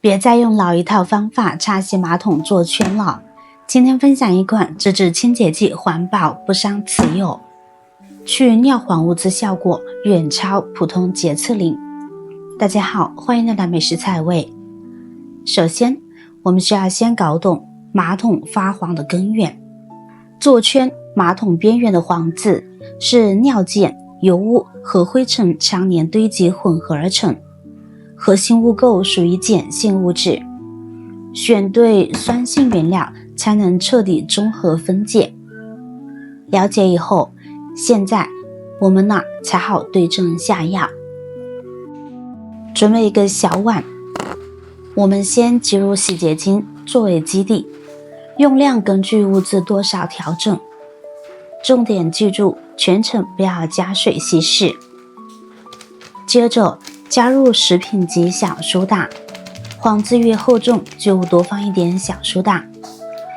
别再用老一套方法擦洗马桶做圈了。今天分享一款自制清洁剂，环保不伤持有，去尿黄物质效果远超普通洁厕灵。大家好，欢迎来到美食菜味。首先，我们需要先搞懂马桶发黄的根源。座圈马桶边缘的黄渍是尿碱、油污和灰尘常年堆积混合而成，核心污垢属于碱性物质，选对酸性原料才能彻底中和分解。了解以后，现在我们才好对症下药。准备一个小碗，我们先挤入洗洁精作为基底，用量根据物质多少调整。重点记住，全程不要加水稀释。接着加入食品级小苏打，黄渍越厚重就多放一点小苏打，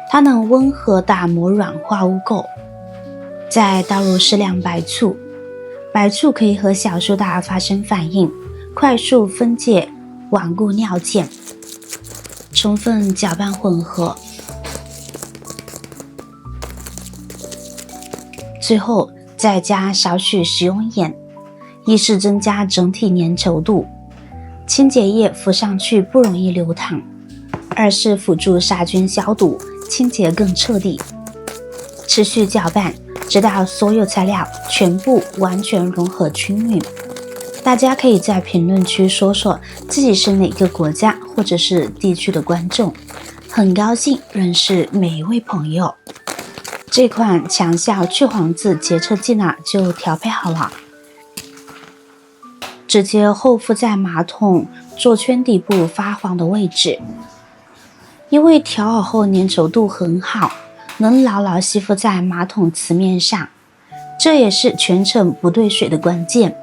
它能温和打磨软化污垢。再倒入适量白醋，白醋可以和小苏打发生反应，快速分解顽固尿碱，充分搅拌混合。最后再加少许食用盐，一是增加整体粘稠度，清洁液敷上去不容易流淌；二是辅助杀菌消毒，清洁更彻底。持续搅拌，直到所有材料全部完全融合均匀。大家可以在评论区说说自己是哪个国家或者是地区的观众，很高兴认识每一位朋友。这款强效去黄渍洁厕剂就调配好了，直接厚敷在马桶座圈底部发黄的位置。因为调好后粘稠度很好，能牢牢吸附在马桶瓷面上，这也是全程不兑水的关键。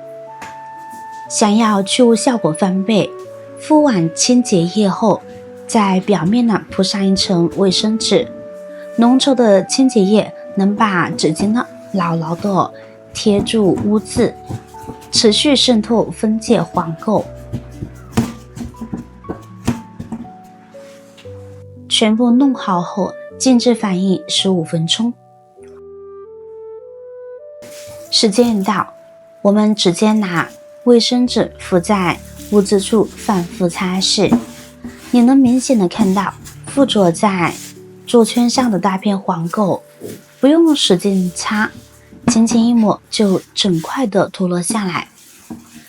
想要去污效果翻倍，敷完清洁液后，在表面铺上一层卫生纸，浓稠的清洁液能把纸巾牢牢地贴住污渍，持续渗透分解黄垢。全部弄好后，静置反应15分钟。时间一到，我们直接拿卫生纸敷在污渍处反复擦拭。你能明显的看到附着在座圈上的大片黄垢，不用使劲擦，轻轻一抹就整块的脱落下来。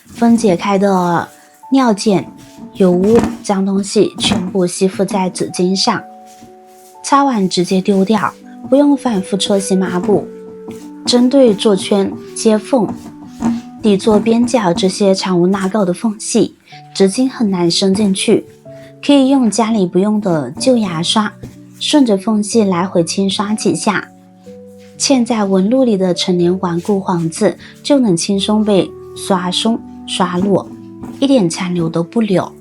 分解开的尿碱、油污、脏东西全部吸附在纸巾上，擦完直接丢掉，不用反复搓洗抹布。针对座圈、接缝、底座边角这些藏污纳垢的缝隙，纸巾很难伸进去，可以用家里不用的旧牙刷顺着缝隙来回轻刷几下，嵌在纹路里的陈年顽固黄渍就能轻松被刷松刷落，一点残留都不留。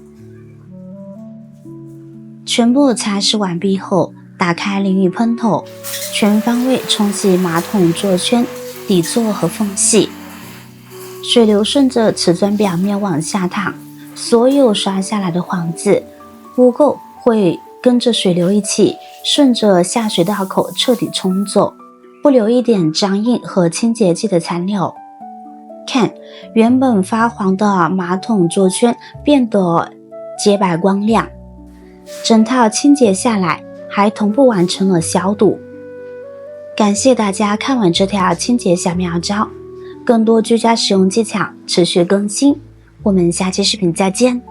全部擦拭完毕后，打开淋浴喷头，全方位冲洗马桶座圈、底座和缝隙。水流顺着瓷砖表面往下淌，所有刷下来的黄渍、污垢会跟着水流一起顺着下水道口彻底冲走，不留一点脏印和清洁剂的残留。看，原本发黄的马桶座圈变得洁白光亮，整套清洁下来还同步完成了消毒。感谢大家看完这条清洁小妙招，更多居家使用技巧持续更新，我们下期视频再见。